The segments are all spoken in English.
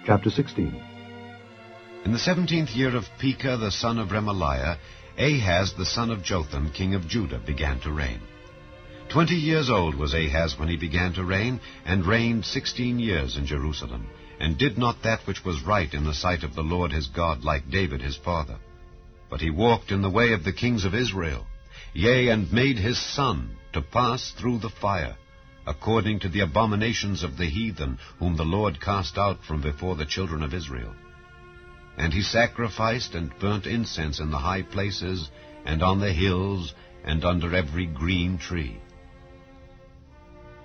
Chapter 16. In the 17th year of Pekah the son of Remaliah, Ahaz the son of Jotham, king of Judah, began to reign. 20 years old was Ahaz when he began to reign, and reigned 16 years in Jerusalem, and did not that which was right in the sight of the Lord his God, like David his father. But he walked in the way of the kings of Israel, yea, and made his son to pass through the fire, according to the abominations of the heathen, whom the Lord cast out from before the children of Israel. And he sacrificed and burnt incense in the high places, and on the hills, and under every green tree.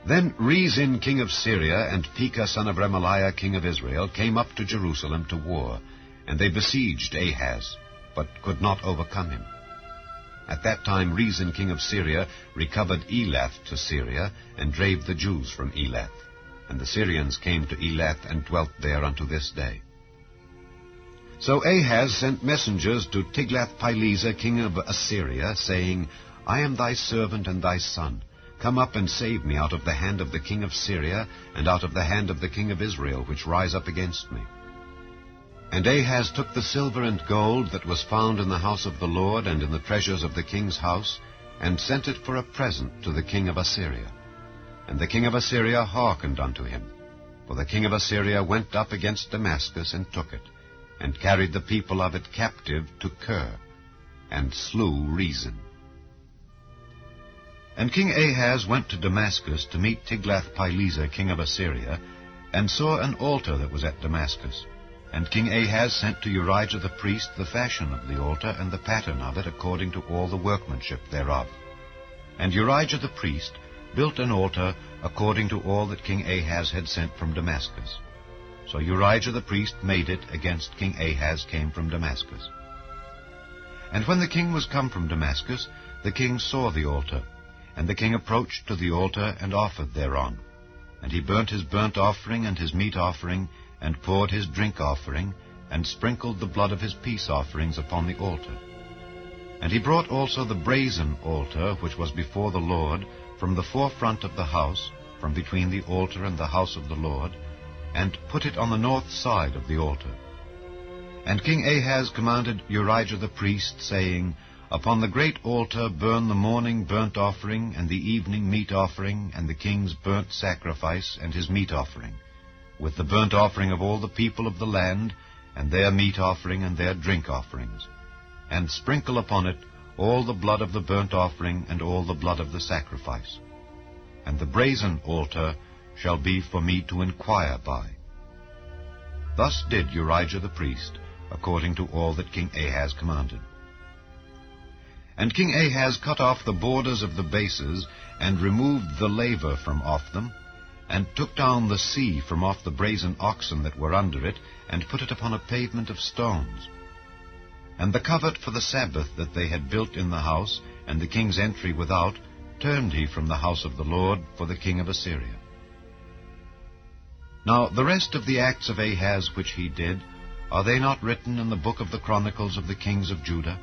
Then Rezin king of Syria and Pekah son of Remaliah king of Israel came up to Jerusalem to war, and they besieged Ahaz, but could not overcome him. At that time Rezin king of Syria recovered Elath to Syria, and drave the Jews from Elath. And the Syrians came to Elath, and dwelt there unto this day. So Ahaz sent messengers to Tiglath-Pileser king of Assyria, saying, I am thy servant and thy son. Come up and save me out of the hand of the king of Syria, and out of the hand of the king of Israel, which rise up against me. And Ahaz took the silver and gold that was found in the house of the Lord, and in the treasures of the king's house, and sent it for a present to the king of Assyria. And the king of Assyria hearkened unto him. For the king of Assyria went up against Damascus, and took it, and carried the people of it captive to Kir, and slew Rezin. And King Ahaz went to Damascus to meet Tiglath-Pileser king of Assyria, and saw an altar that was at Damascus. And King Ahaz sent to Urijah the priest the fashion of the altar, and the pattern of it, according to all the workmanship thereof. And Urijah the priest built an altar according to all that King Ahaz had sent from Damascus. So Urijah the priest made it against King Ahaz came from Damascus. And when the king was come from Damascus, the king saw the altar. And the king approached to the altar, and offered thereon. And he burnt his burnt offering and his meat offering, and poured his drink offering, and sprinkled the blood of his peace offerings upon the altar. And he brought also the brazen altar, which was before the Lord, from the forefront of the house, from between the altar and the house of the Lord, and put it on the north side of the altar. And King Ahaz commanded Urijah the priest, saying, Upon the great altar burn the morning burnt offering, and the evening meat offering, and the king's burnt sacrifice, and his meat offering, with the burnt offering of all the people of the land, and their meat offering, and their drink offerings. And sprinkle upon it all the blood of the burnt offering, and all the blood of the sacrifice. And the brazen altar shall be for me to inquire by. Thus did Urijah the priest, according to all that King Ahaz commanded. And King Ahaz cut off the borders of the bases, and removed the laver from off them, and took down the sea from off the brazen oxen that were under it, and put it upon a pavement of stones. And the covert for the Sabbath that they had built in the house, and the king's entry without, turned he from the house of the Lord for the king of Assyria. Now the rest of the acts of Ahaz which he did, are they not written in the book of the Chronicles of the kings of Judah?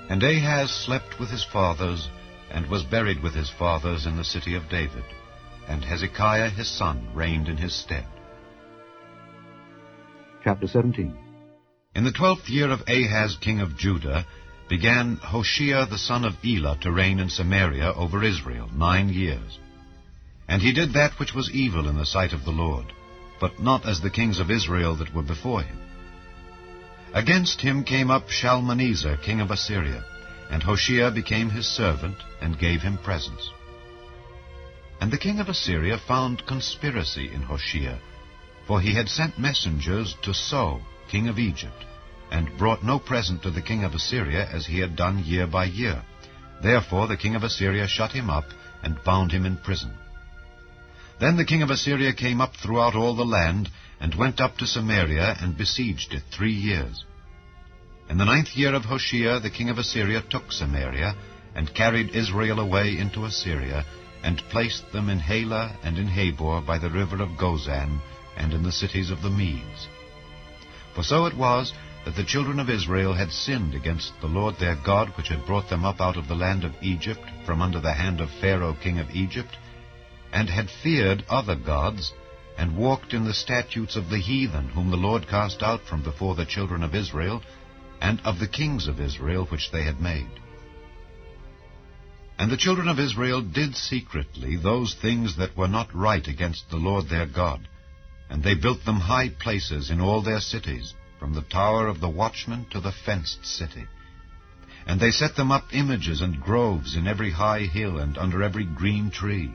And Ahaz slept with his fathers, and was buried with his fathers in the city of David. And Hezekiah his son reigned in his stead. Chapter 17. In the 12th year of Ahaz king of Judah began Hoshea the son of Elah to reign in Samaria over Israel 9 years. And he did that which was evil in the sight of the Lord, but not as the kings of Israel that were before him. Against him came up Shalmaneser king of Assyria, and Hoshea became his servant, and gave him presents. And the king of Assyria found conspiracy in Hoshea, for he had sent messengers to So, king of Egypt, and brought no present to the king of Assyria, as he had done year by year. Therefore the king of Assyria shut him up, and bound him in prison. Then the king of Assyria came up throughout all the land, and went up to Samaria, and besieged it 3 years. In the 9th year of Hoshea the king of Assyria took Samaria, and carried Israel away into Assyria, and placed them in Halah and in Habor by the river of Gozan, and in the cities of the Medes. For so it was that the children of Israel had sinned against the Lord their God, which had brought them up out of the land of Egypt, from under the hand of Pharaoh king of Egypt, and had feared other gods, and walked in the statutes of the heathen, whom the Lord cast out from before the children of Israel, and of the kings of Israel which they had made. And the children of Israel did secretly those things that were not right against the Lord their God, and they built them high places in all their cities, from the tower of the watchman to the fenced city. And they set them up images and groves in every high hill and under every green tree.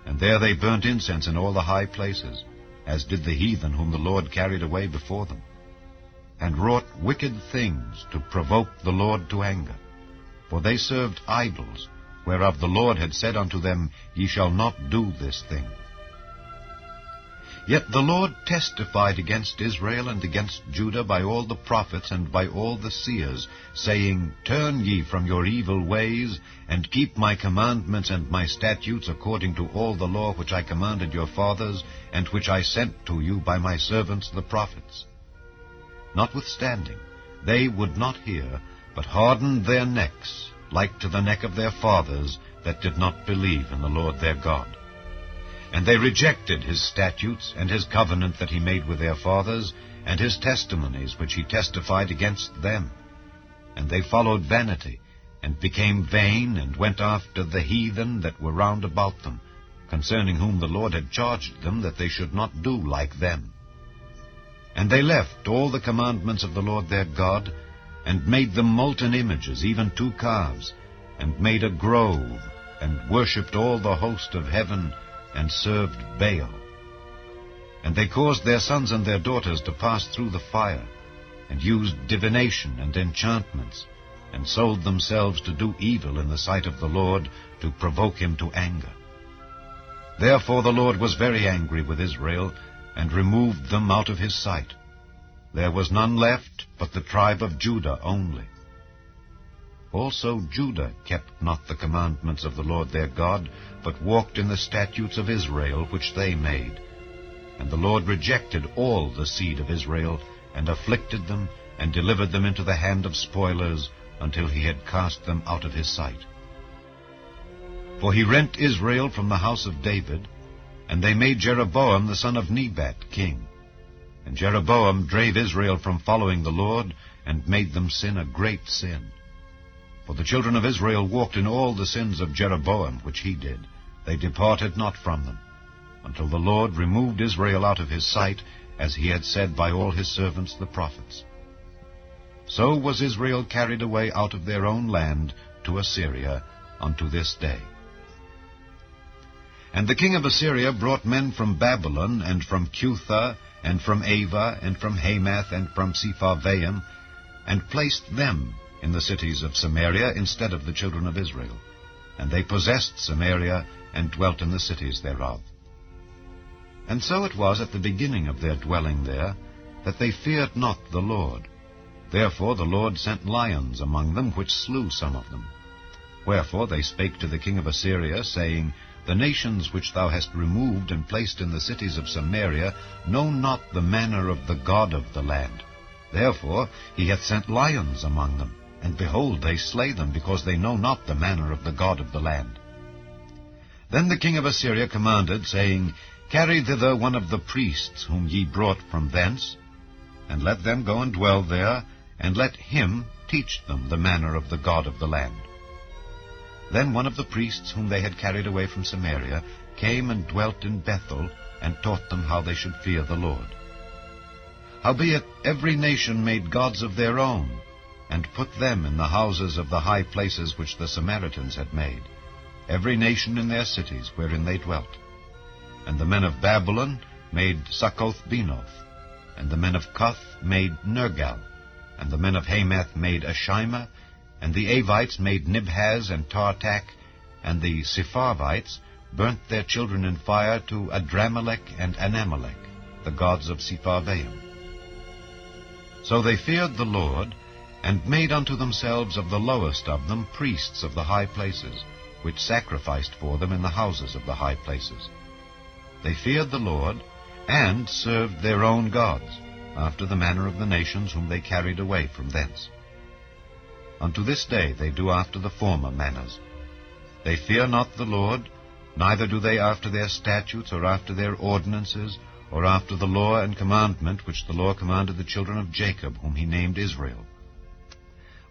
And there they burnt incense in all the high places, as did the heathen whom the Lord carried away before them, and wrought wicked things to provoke the Lord to anger. For they served idols, whereof the Lord had said unto them, Ye shall not do this thing. Yet the Lord testified against Israel and against Judah by all the prophets and by all the seers, saying, Turn ye from your evil ways, and keep my commandments and my statutes according to all the law which I commanded your fathers, and which I sent to you by my servants the prophets. Notwithstanding, they would not hear, but hardened their necks, like to the neck of their fathers that did not believe in the Lord their God. And they rejected his statutes and his covenant that he made with their fathers, and his testimonies which he testified against them. And they followed vanity, and became vain, and went after the heathen that were round about them, concerning whom the Lord had charged them that they should not do like them. And they left all the commandments of the Lord their God, and made them molten images, even 2 calves, and made a grove, and worshipped all the host of heaven, and served Baal. And they caused their sons and their daughters to pass through the fire, and used divination and enchantments, and sold themselves to do evil in the sight of the Lord, to provoke him to anger. Therefore the Lord was very angry with Israel, and removed them out of his sight. There was none left but the tribe of Judah only. Also Judah kept not the commandments of the Lord their God, but walked in the statutes of Israel which they made. And the Lord rejected all the seed of Israel, and afflicted them, and delivered them into the hand of spoilers, until he had cast them out of his sight. For he rent Israel from the house of David, and they made Jeroboam the son of Nebat king. And Jeroboam drave Israel from following the Lord, and made them sin a great sin. For the children of Israel walked in all the sins of Jeroboam which he did. They departed not from them, until the Lord removed Israel out of his sight, as he had said by all his servants the prophets. So was Israel carried away out of their own land to Assyria unto this day. And the king of Assyria brought men from Babylon, and from Cutha, and from Ava, and from Hamath, and from Sepharvaim, and placed them in the cities of Samaria instead of the children of Israel. And they possessed Samaria, and dwelt in the cities thereof. And so it was at the beginning of their dwelling there, that they feared not the Lord. Therefore the Lord sent lions among them, which slew some of them. Wherefore they spake to the king of Assyria, saying, The nations which thou hast removed and placed in the cities of Samaria know not the manner of the God of the land. Therefore he hath sent lions among them, and behold, they slay them, because they know not the manner of the God of the land. Then the king of Assyria commanded, saying, Carry thither one of the priests whom ye brought from thence, and let them go and dwell there, and let him teach them the manner of the God of the land. Then one of the priests whom they had carried away from Samaria came and dwelt in Bethel, and taught them how they should fear the Lord. Howbeit every nation made gods of their own, and put them in the houses of the high places which the Samaritans had made, every nation in their cities wherein they dwelt. And the men of Babylon made Succoth-Benoth, and the men of Cuth made Nergal, and the men of Hamath made Ashima, and the Avites made Nibhaz and Tartak, and the Sepharvites burnt their children in fire to Adramelech and Anamelech, the gods of Sepharvaim. So they feared the Lord, and made unto themselves of the lowest of them priests of the high places, which sacrificed for them in the houses of the high places. They feared the Lord, and served their own gods, after the manner of the nations whom they carried away from thence. Unto this day they do after the former manners. They fear not the Lord, neither do they after their statutes, or after their ordinances, or after the law and commandment which the Lord commanded the children of Jacob, whom he named Israel,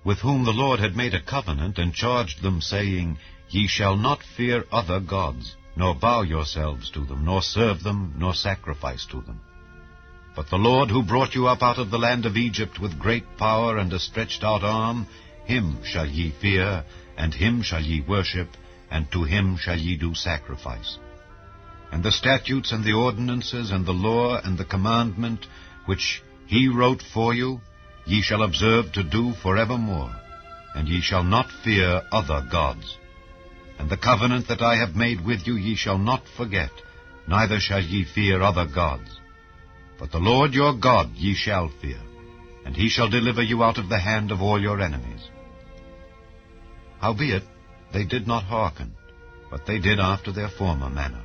with whom the Lord had made a covenant, and charged them, saying, Ye shall not fear other gods, nor bow yourselves to them, nor serve them, nor sacrifice to them. But the Lord, who brought you up out of the land of Egypt with great power and a stretched out arm, him shall ye fear, and him shall ye worship, and to him shall ye do sacrifice. And the statutes and the ordinances and the law and the commandment which he wrote for you, ye shall observe to do forevermore, and ye shall not fear other gods. And the covenant that I have made with you ye shall not forget, neither shall ye fear other gods. But the Lord your God ye shall fear, and he shall deliver you out of the hand of all your enemies. Howbeit they did not hearken, but they did after their former manner.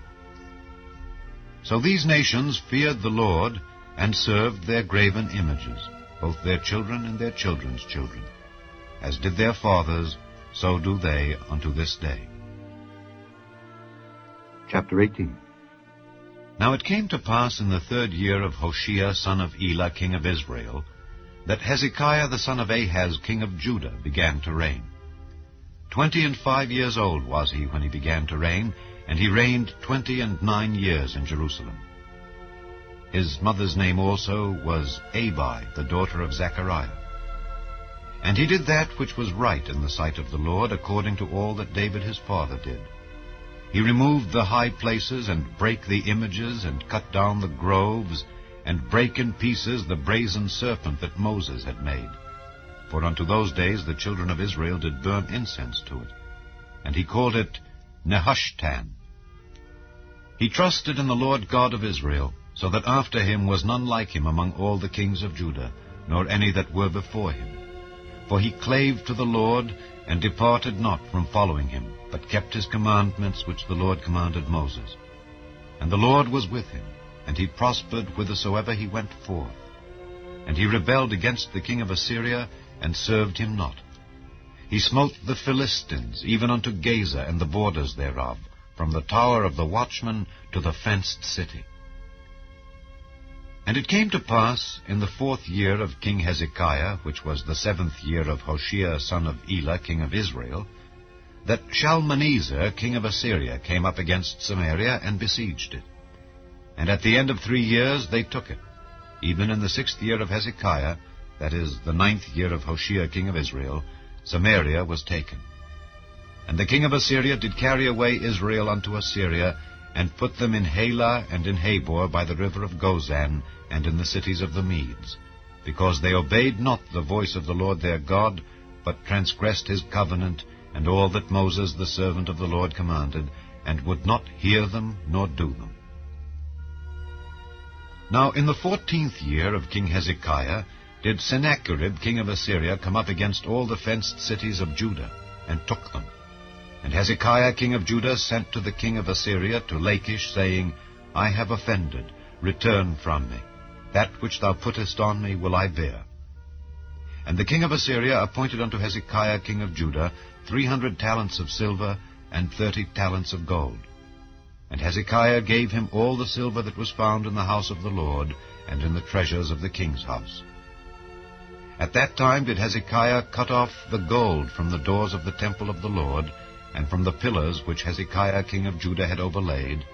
So these nations feared the Lord, and served their graven images, both their children and their children's children. As did their fathers, so do they unto this day. Chapter 18. Now it came to pass in the 3rd year of Hoshea son of Elah king of Israel, that Hezekiah the son of Ahaz king of Judah began to reign. 25 years old was he when he began to reign, and he reigned 29 years in Jerusalem. His mother's name also was Abi, the daughter of Zechariah. And he did that which was right in the sight of the Lord, according to all that David his father did. He removed the high places, and brake the images, and cut down the groves, and brake in pieces the brazen serpent that Moses had made. For unto those days the children of Israel did burn incense to it. And he called it Nehushtan. He trusted in the Lord God of Israel, so that after him was none like him among all the kings of Judah, nor any that were before him. For he clave to the Lord, and departed not from following him, but kept his commandments which the Lord commanded Moses. And the Lord was with him, and he prospered whithersoever he went forth. And he rebelled against the king of Assyria, and served him not. He smote the Philistines, even unto Gaza and the borders thereof, from the tower of the watchman to the fenced city. And it came to pass in the 4th year of King Hezekiah, which was the 7th year of Hoshea son of Elah king of Israel, that Shalmaneser king of Assyria came up against Samaria and besieged it. And at the end of 3 years they took it. Even in the 6th year of Hezekiah, that is, the 9th year of Hoshea king of Israel, Samaria was taken. And the king of Assyria did carry away Israel unto Assyria, and put them in Halah and in Habor by the river of Gozan, and in the cities of the Medes, because they obeyed not the voice of the Lord their God, but transgressed his covenant, and all that Moses the servant of the Lord commanded, and would not hear them nor do them. Now in the 14th year of King Hezekiah did Sennacherib king of Assyria come up against all the fenced cities of Judah, and took them. And Hezekiah king of Judah sent to the king of Assyria to Lachish, saying, I have offended, return from me. That which thou puttest on me will I bear. And the king of Assyria appointed unto Hezekiah king of Judah 300 talents of silver, and 30 talents of gold. And Hezekiah gave him all the silver that was found in the house of the Lord, and in the treasures of the king's house. At that time did Hezekiah cut off the gold from the doors of the temple of the Lord, and from the pillars which Hezekiah king of Judah had overlaid,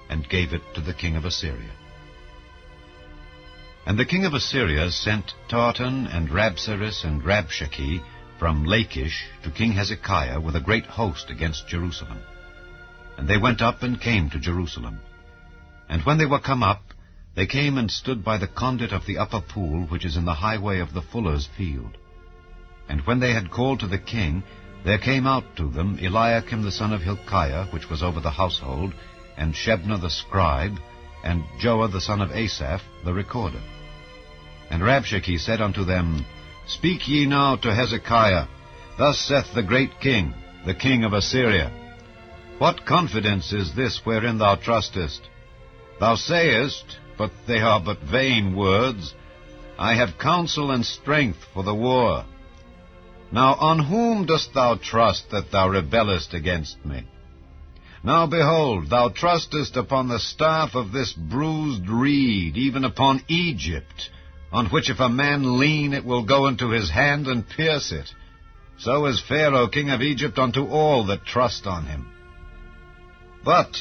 and gave it to the king of Assyria. And the king of Assyria sent Tartan and Rabsaris and Rabshakeh from Lachish to King Hezekiah with a great host against Jerusalem. And they went up and came to Jerusalem. And when they were come up, they came and stood by the conduit of the upper pool, which is in the highway of the fuller's field. And when they had called to the king, there came out to them Eliakim the son of Hilkiah, which was over the household, and Shebna the scribe, and Joah the son of Asaph, the recorder. And Rabshakeh said unto them, Speak ye now to Hezekiah, Thus saith the great king, the king of Assyria, What confidence is this wherein thou trustest? Thou sayest, but they are but vain words, I have counsel and strength for the war. Now on whom dost thou trust that thou rebellest against me? Now behold, thou trustest upon the staff of this bruised reed, even upon Egypt, on which if a man lean, it will go into his hand and pierce it. So is Pharaoh king of Egypt unto all that trust on him. But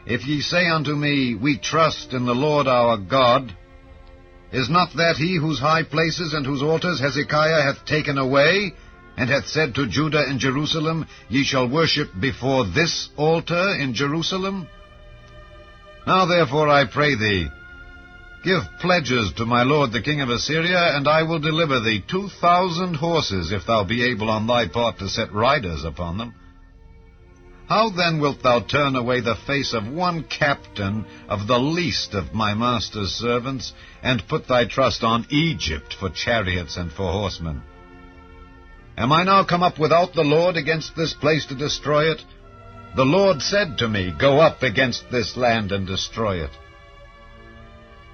if ye say unto me, We trust in the Lord our God, is not that he whose high places and whose altars Hezekiah hath taken away, and hath said to Judah and Jerusalem, Ye shall worship before this altar in Jerusalem? Now therefore I pray thee, give pledges to my lord the king of Assyria, and I will deliver thee 2,000 horses, if thou be able on thy part to set riders upon them. How then wilt thou turn away the face of one captain of the least of my master's servants, and put thy trust on Egypt for chariots and for horsemen? Am I now come up without the Lord against this place to destroy it? The Lord said to me, Go up against this land and destroy it.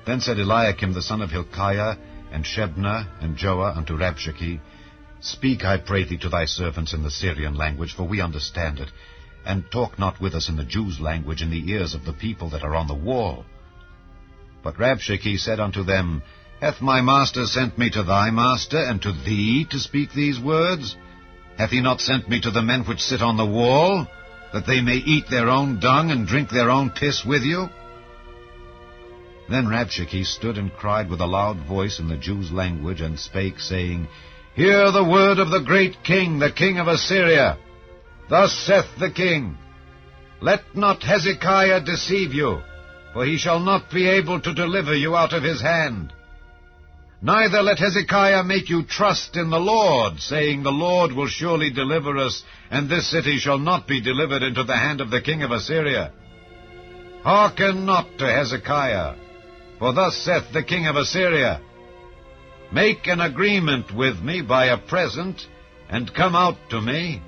Then said Eliakim the son of Hilkiah, and Shebna, and Joah unto Rabshakeh, Speak, I pray thee, to thy servants in the Syrian language, for we understand it, and talk not with us in the Jews' language in the ears of the people that are on the wall. But Rabshakeh said unto them, Hath my master sent me to thy master, and to thee to speak these words? Hath he not sent me to the men which sit on the wall, that they may eat their own dung and drink their own piss with you? Then Rabshakeh stood and cried with a loud voice in the Jews' language, and spake, saying, Hear the word of the great king, the king of Assyria. Thus saith the king, Let not Hezekiah deceive you, for he shall not be able to deliver you out of his hand. Neither let Hezekiah make you trust in the Lord, saying, The Lord will surely deliver us, and this city shall not be delivered into the hand of the king of Assyria. Hearken not to Hezekiah, for thus saith the king of Assyria, Make an agreement with me by a present, and come out to me,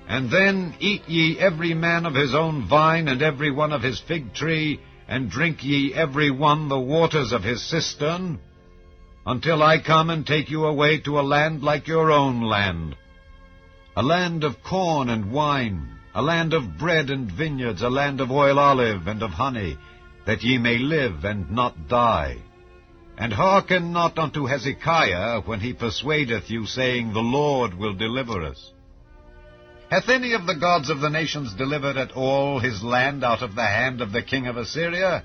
and then eat ye every man of his own vine, and every one of his fig tree, and drink ye every one the waters of his cistern, until I come and take you away to a land like your own land, a land of corn and wine, a land of bread and vineyards, a land of oil olive and of honey, that ye may live and not die. And hearken not unto Hezekiah when he persuadeth you, saying, The Lord will deliver us. Hath any of the gods of the nations delivered at all his land out of the hand of the king of Assyria?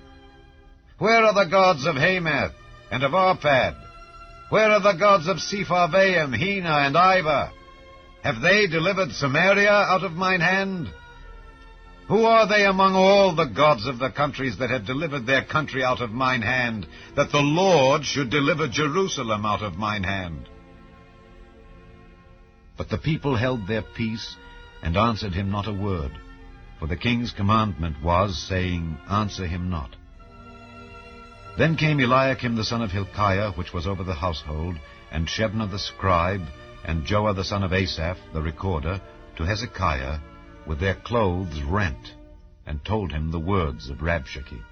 Where are the gods of Hamath and of Arpad? Where are the gods of Sepharvaim, Hena, and Iva? Have they delivered Samaria out of mine hand? Who are they among all the gods of the countries that have delivered their country out of mine hand, that the Lord should deliver Jerusalem out of mine hand? But the people held their peace, and answered him not a word, for the king's commandment was, saying, Answer him not. Then came Eliakim the son of Hilkiah, which was over the household, and Shebna the scribe, and Joah the son of Asaph, the recorder, to Hezekiah, with their clothes rent, and told him the words of Rabshakeh.